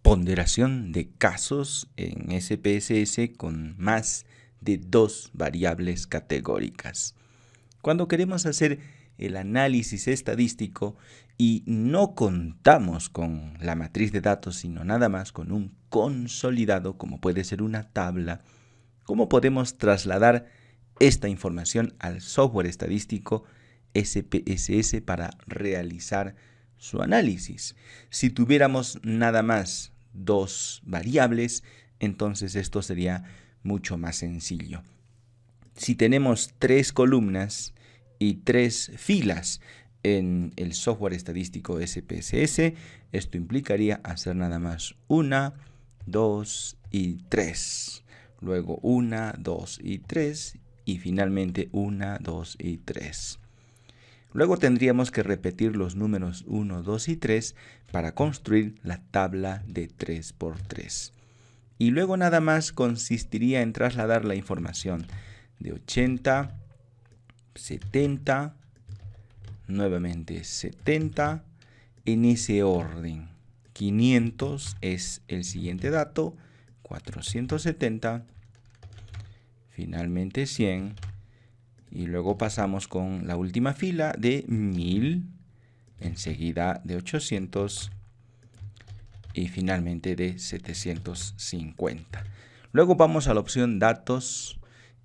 ponderación de casos en SPSS con más de 2 variables categóricas. Cuando queremos hacer el análisis estadístico y no contamos con la matriz de datos, sino nada más con un consolidado, como puede ser una tabla, ¿cómo podemos trasladar esta información al software estadístico SPSS para realizar su análisis? Si tuviéramos nada más 2 variables, entonces esto sería mucho más sencillo. Si tenemos 3 columnas y 3 filas en el software estadístico SPSS, esto implicaría hacer nada más 1, 2 y 3. Luego 1, 2 y 3 y finalmente 1, 2 y 3. Luego tendríamos que repetir los números 1, 2 y 3 para construir la tabla de 3×3. Y luego nada más consistiría en trasladar la información de 80, 70, nuevamente 70, en ese orden. 500 es el siguiente dato, 470, finalmente 100, y luego pasamos con la última fila de 1000, enseguida de 800 y finalmente de 750. Luego vamos a la opción datos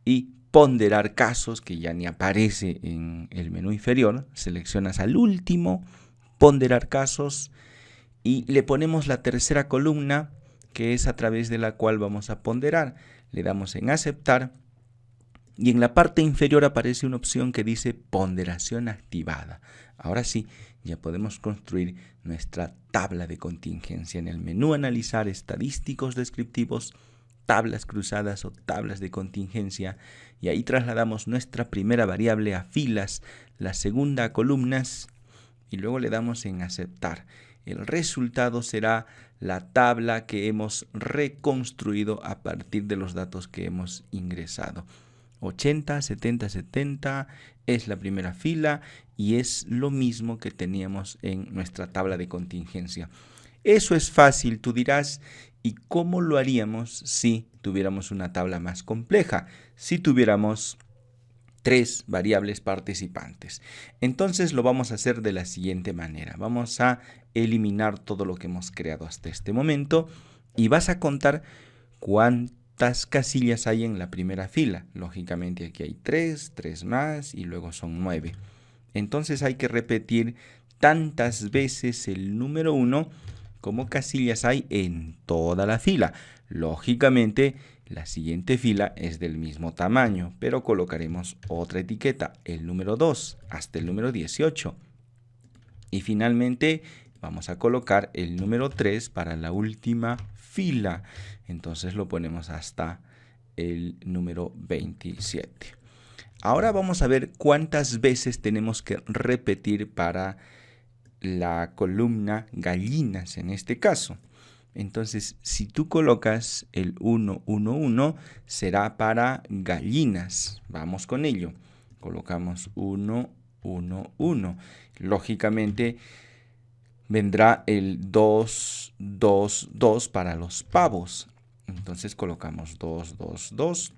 y ponderar casos, que ya ni aparece en el menú inferior. Seleccionas al último, ponderar casos, y le ponemos la tercera columna, que es a través de la cual vamos a ponderar. Le damos en aceptar y en la parte inferior aparece una opción que dice ponderación activada. Ahora sí, ya podemos construir nuestra tabla de contingencia. En el menú analizar estadísticos descriptivos, tablas cruzadas o tablas de contingencia, y ahí trasladamos nuestra primera variable a filas, la segunda a columnas, y luego le damos en aceptar. El resultado será la tabla que hemos reconstruido a partir de los datos que hemos ingresado. 80, 70, 70 es la primera fila y es lo mismo que teníamos en nuestra tabla de contingencia. Eso es fácil, tú dirás, ¿y cómo lo haríamos si tuviéramos una tabla más compleja? Si tuviéramos 3 variables participantes. Entonces lo vamos a hacer de la siguiente manera. Vamos a eliminar todo lo que hemos creado hasta este momento y vas a contar cuántas casillas hay en la primera fila. Lógicamente aquí hay 3, 3 más y luego son 9. Entonces hay que repetir tantas veces el número 1 como casillas hay en toda la fila. Lógicamente la siguiente fila es del mismo tamaño, pero colocaremos otra etiqueta, el número 2 hasta el número 18. Y finalmente vamos a colocar el número 3 para la última fila. Entonces lo ponemos hasta el número 27. Ahora vamos a ver cuántas veces tenemos que repetir para la columna gallinas en este caso. Entonces, si tú colocas el 1, 1, 1, será para gallinas. Vamos con ello. Colocamos 1, 1, 1. Lógicamente, vendrá el 2, 2, 2 para los pavos. Entonces, colocamos 2, 2, 2.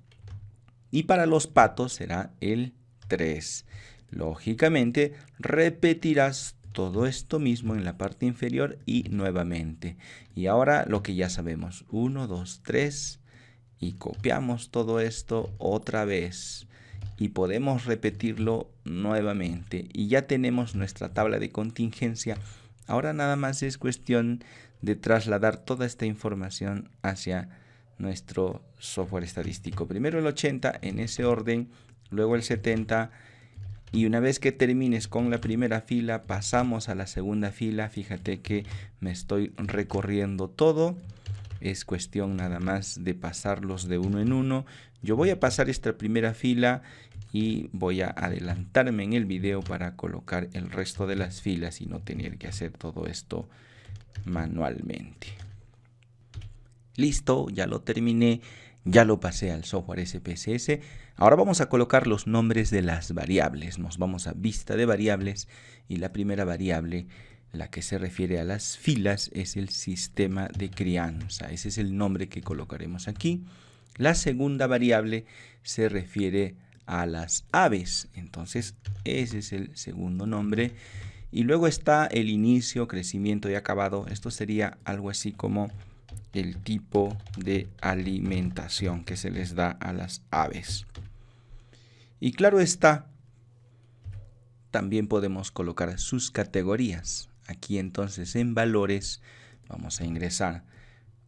Y para los patos será el 3. Lógicamente, repetirás todo esto mismo en la parte inferior y nuevamente. Y ahora lo que ya sabemos, 1, 2, 3, y copiamos todo esto otra vez y podemos repetirlo nuevamente y ya tenemos nuestra tabla de contingencia. Ahora nada más es cuestión de trasladar toda esta información hacia nuestro software estadístico. Primero el 80 en ese orden, luego el 70. Y una vez que termines con la primera fila, pasamos a la segunda fila. Fíjate que me estoy recorriendo todo. Es cuestión nada más de pasarlos de uno en uno. Yo voy a pasar esta primera fila y voy a adelantarme en el video para colocar el resto de las filas y no tener que hacer todo esto manualmente. Listo, ya lo terminé. Ya lo pasé al software SPSS. Ahora vamos a colocar los nombres de las variables. Nos vamos a vista de variables y la primera variable La que se refiere a las filas es el sistema de crianza. Ese es el nombre que colocaremos aquí. La segunda variable se refiere a las aves. Entonces, ese es el segundo nombre. Y luego está el inicio, crecimiento y acabado. Esto sería algo así como el tipo de alimentación que se les da a las aves. Y claro está, también podemos colocar sus categorías. Aquí entonces en valores vamos a ingresar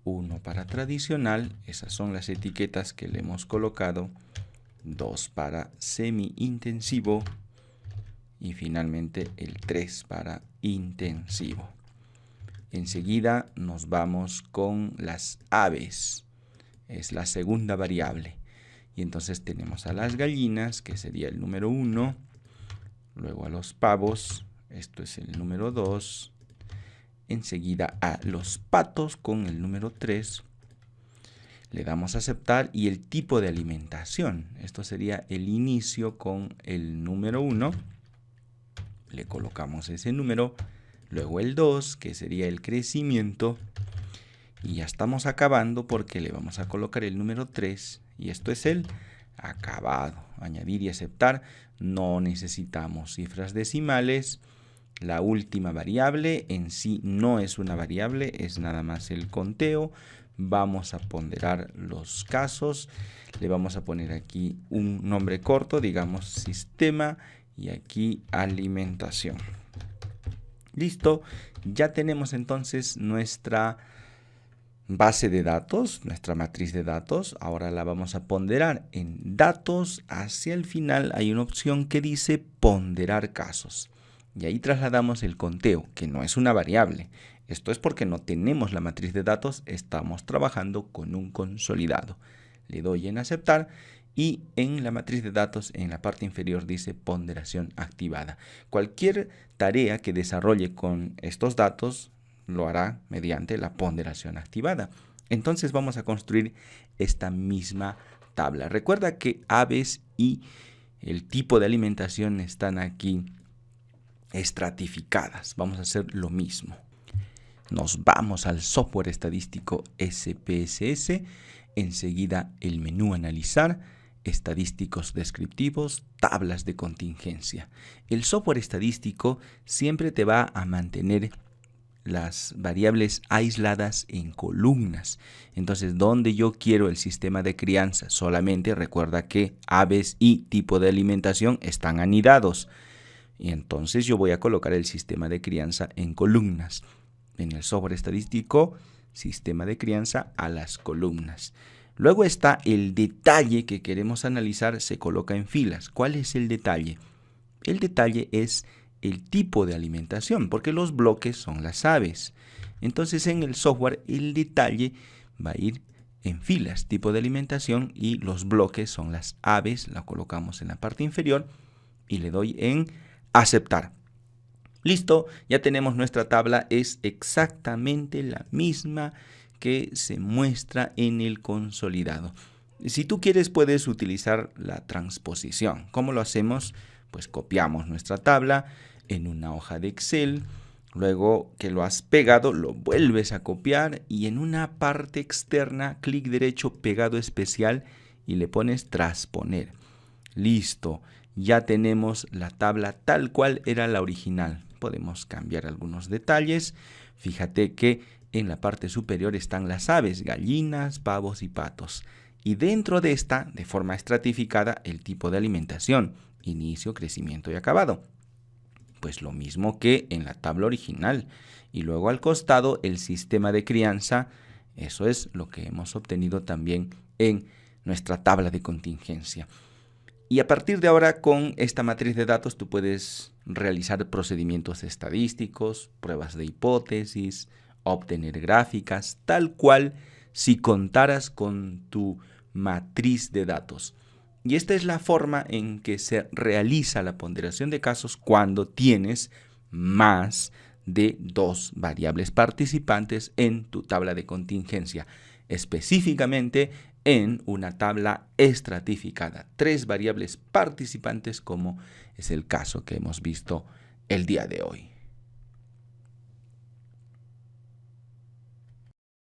1 para tradicional, esas son las etiquetas que le hemos colocado, 2 para semi-intensivo y finalmente el 3 para intensivo. Enseguida nos vamos con las aves, es la segunda variable. Y entonces tenemos a las gallinas, que sería el número 1, luego a los pavos, esto es el número 2, enseguida a los patos con el número 3, le damos a aceptar y el tipo de alimentación, esto sería el inicio con el número 1, le colocamos ese número, luego el 2, que sería el crecimiento, y ya estamos acabando porque le vamos a colocar el número 3 y esto es el acabado. Añadir y aceptar. No necesitamos cifras decimales. La última variable en sí no es una variable, es nada más el conteo. Vamos a ponderar los casos. Le vamos a poner aquí un nombre corto, digamos sistema, y aquí alimentación. Listo, ya tenemos entonces nuestra base de datos, nuestra matriz de datos. Ahora la vamos a ponderar. En datos, hacia el final hay una opción que dice ponderar casos. Y ahí trasladamos el conteo, que no es una variable. Esto es porque no tenemos la matriz de datos, estamos trabajando con un consolidado. Le doy en aceptar y en la matriz de datos, en la parte inferior dice ponderación activada. Cualquier tarea que desarrolle con estos datos lo hará mediante la ponderación activada. Entonces vamos a construir esta misma tabla. Recuerda que aves y el tipo de alimentación están aquí estratificadas. Vamos a hacer lo mismo. Nos vamos al software estadístico SPSS. Enseguida el menú analizar, estadísticos descriptivos, tablas de contingencia. El software estadístico siempre te va a mantener las variables aisladas en columnas. Entonces, donde yo quiero el sistema de crianza, solamente recuerda que aves y tipo de alimentación están anidados. Y entonces yo voy a colocar el sistema de crianza en columnas. En el software estadístico, sistema de crianza a las columnas. Luego está el detalle que queremos analizar, se coloca en filas. ¿Cuál es el detalle? El detalle es el tipo de alimentación, porque los bloques son las aves. Entonces en el software el detalle va a ir en filas, tipo de alimentación, y los bloques son las aves. La colocamos en la parte inferior y le doy en aceptar. Listo, ya tenemos nuestra tabla, es exactamente la misma que se muestra en el consolidado. Si tú quieres puedes utilizar la transposición. ¿Cómo lo hacemos? Pues copiamos nuestra tabla en una hoja de Excel, luego que lo has pegado lo vuelves a copiar y en una parte externa clic derecho pegado especial y le pones transponer. Listo, ya tenemos la tabla tal cual era la original. Podemos cambiar algunos detalles. Fíjate que en la parte superior están las aves, gallinas, pavos y patos. Y dentro de esta, de forma estratificada, el tipo de alimentación, inicio, crecimiento y acabado. Pues lo mismo que en la tabla original. Y luego al costado el sistema de crianza. Eso es lo que hemos obtenido también en nuestra tabla de contingencia. Y a partir de ahora con esta matriz de datos tú puedes realizar procedimientos estadísticos, pruebas de hipótesis, obtener gráficas, tal cual si contaras con tu matriz de datos. Y esta es la forma en que se realiza la ponderación de casos cuando tienes más de 2 variables participantes en tu tabla de contingencia, específicamente en una tabla estratificada. 3 variables participantes como es el caso que hemos visto el día de hoy.